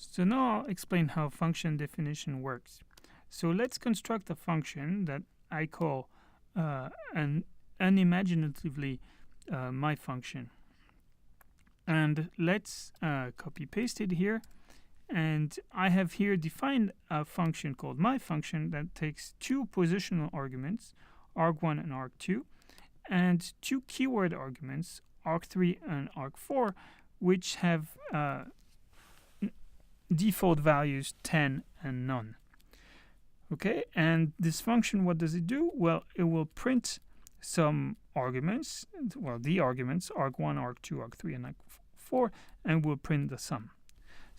So now I'll explain how function definition works. So let's construct a function that I call an unimaginatively my function. And let's copy paste it here. And I have here defined a function called my function that takes two positional arguments, arg1 and arg2, and two keyword arguments, arg3 and arg4, which have default values 10 and none. Okay, and this function, what does it do? Well, it will print some arguments, well, the arguments, arg1, arg2, arg3, and arg4, and will print the sum.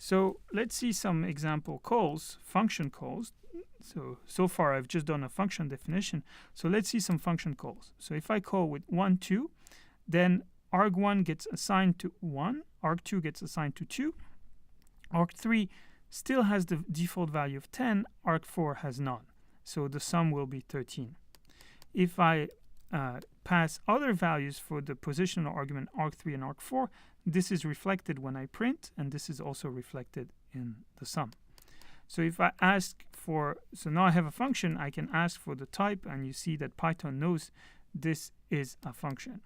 So let's see some example calls, function calls. So far I've just done a function definition. So let's see some function calls. So if I call with 1, 2, then arg1 gets assigned to 1, arg2 gets assigned to 2, arg3 still has the default value of 10, arg4 has none. So the sum will be 13. If I pass other values for the positional argument arg3 and arg4, this is reflected when I print, and this is also reflected in the sum. So if I ask for, so now I have a function, I can ask for the type, and you see that Python knows this is a function.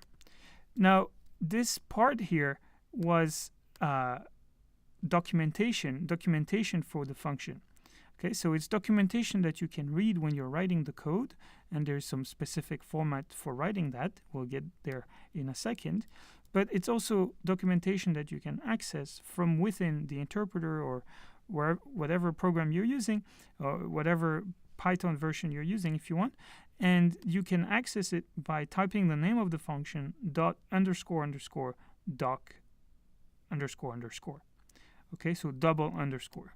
Now, this part here was documentation for the function. Okay, so it's documentation that you can read when you're writing the code, and there's some specific format for writing that. We'll get there in a second. But it's also documentation that you can access from within the interpreter or whatever program you're using, or whatever Python version you're using if you want. And you can access it by typing the name of the function dot underscore underscore doc underscore underscore. Okay, so double underscore.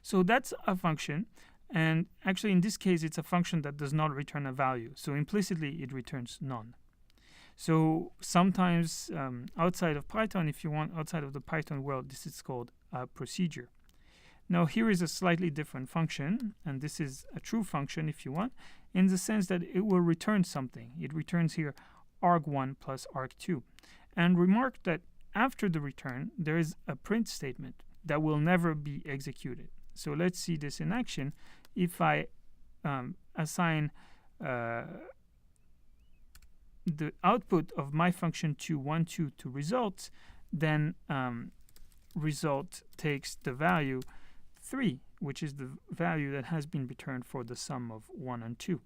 So that's a function, and actually in this case it's a function that does not return a value. So implicitly it returns none. So sometimes outside of Python, if you want, outside of the Python world, this is called a procedure. Now here is a slightly different function, and this is a true function if you want, in the sense that it will return something. It returns here arg1 plus arg2. And remark that after the return, there is a print statement that will never be executed. So let's see this in action. If I assign the output of my function to 1, 2 to result, then result takes the value 3, which is the value that has been returned for the sum of 1 and 2.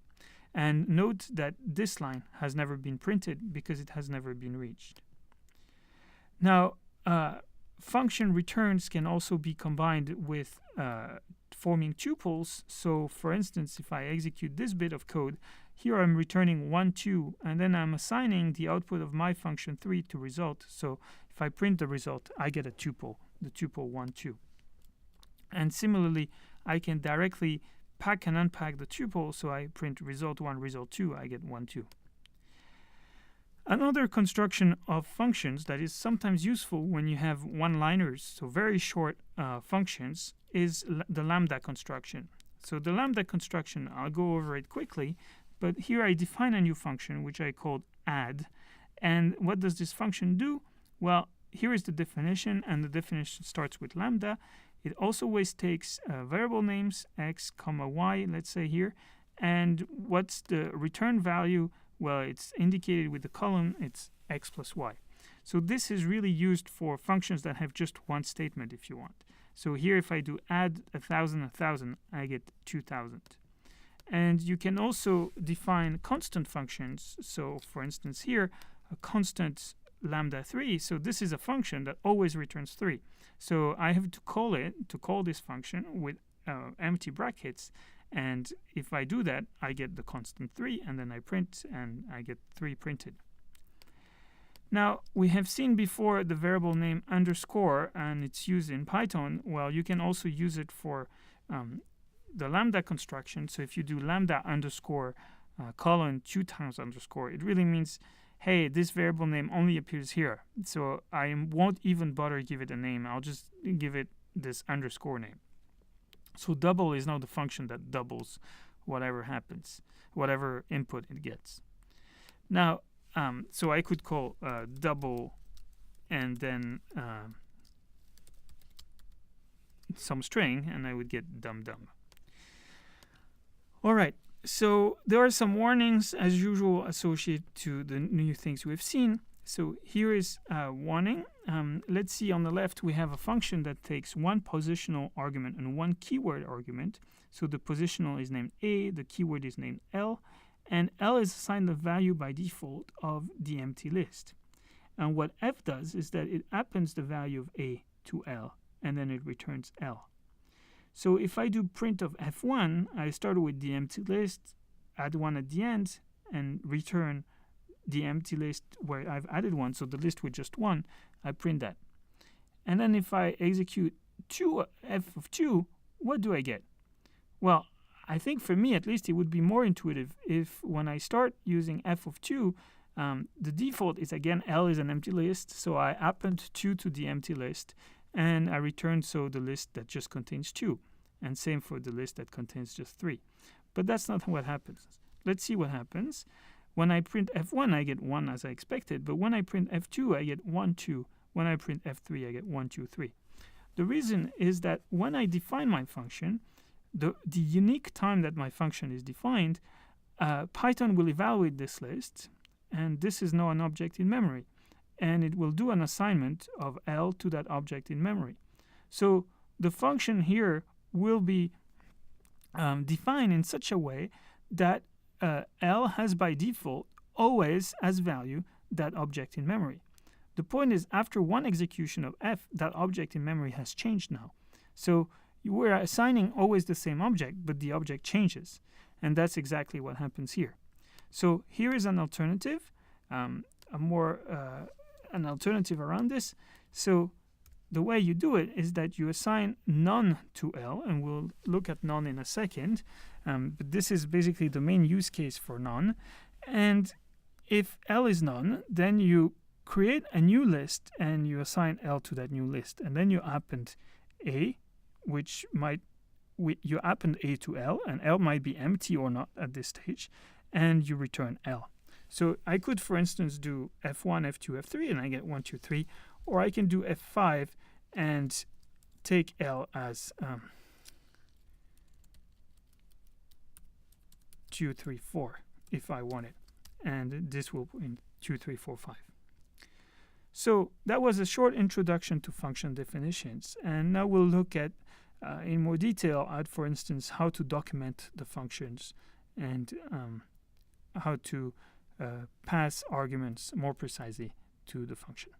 And note that this line has never been printed because it has never been reached. Now, function returns can also be combined with forming tuples. So for instance, if I execute this bit of code, here I'm returning 1, 2, and then I'm assigning the output of my function 3 to result. So if I print the result, I get a tuple, the tuple 1, 2. And similarly, I can directly pack and unpack the tuple. So I print result 1, result 2, I get 1, 2. Another construction of functions that is sometimes useful when you have one-liners, so very short functions, is the lambda construction. So the lambda construction, I'll go over it quickly, but here I define a new function which I called add. And what does this function do? Well, here is the definition, and the definition starts with lambda. It also always takes variable names, x, comma, y, let's say here. And what's the return value? Well, it's indicated with the column, it's x plus y. So this is really used for functions that have just one statement if you want. So here if I do add 1,000, 1,000, I get 2,000. And you can also define constant functions. So for instance here, a constant lambda 3. So this is a function that always returns 3. So I have to call this function with empty brackets. And if I do that, I get the constant 3, and then I print, and I get 3 printed. Now, we have seen before the variable name underscore, and it's used in Python. Well, you can also use it for the lambda construction. So if you do lambda underscore colon 2 times underscore, it really means, hey, this variable name only appears here. So I won't even bother give it a name. I'll just give it this underscore name. So double is now the function that doubles whatever happens, whatever input it gets. Now, so I could call double and then some string, and I would get dum-dum. All right, so there are some warnings, as usual, associated to the new things we've seen. So here is a warning. Let's see, on the left, we have a function that takes one positional argument and one keyword argument. So the positional is named A, the keyword is named L, and L is assigned the value by default of the empty list. And what f does is that it appends the value of A to L, and then it returns L. So if I do print of f1, I start with the empty list, add 1 at the end, and return the empty list where I've added 1, so the list with just 1, I print that. And then if I execute f of 2, what do I get? Well, I think for me at least it would be more intuitive if when I start using f of 2, the default is again L is an empty list, so I append 2 to the empty list, and I return the list that just contains 2, and same for the list that contains just 3. But that's not what happens. Let's see what happens. When I print f1, I get 1 as I expected, but when I print f2, I get 1, 2. When I print f3, I get 1, 2, 3. The reason is that when I define my function, the unique time that my function is defined, Python will evaluate this list, and this is now an object in memory, and it will do an assignment of L to that object in memory. So the function here will be defined in such a way that L has by default always as value that object in memory. The point is, after one execution of f, that object in memory has changed now. So we're assigning always the same object, but the object changes. And that's exactly what happens here. So here is an alternative, an alternative around this. So the way you do it is that you assign none to L, and we'll look at none in a second. But this is basically the main use case for none. And if L is none, then you create a new list and you assign L to that new list. And then you append A, you append A to L, and L might be empty or not at this stage, and you return L. So I could, for instance, do F1, F2, F3, and I get 1, 2, 3. Or I can do F5 and take L as 2, 3, 4 if I want it. And this will put in 2, 3, 4, 5. So that was a short introduction to function definitions. And now we'll look at in more detail at, for instance, how to document the functions and how to pass arguments more precisely to the function.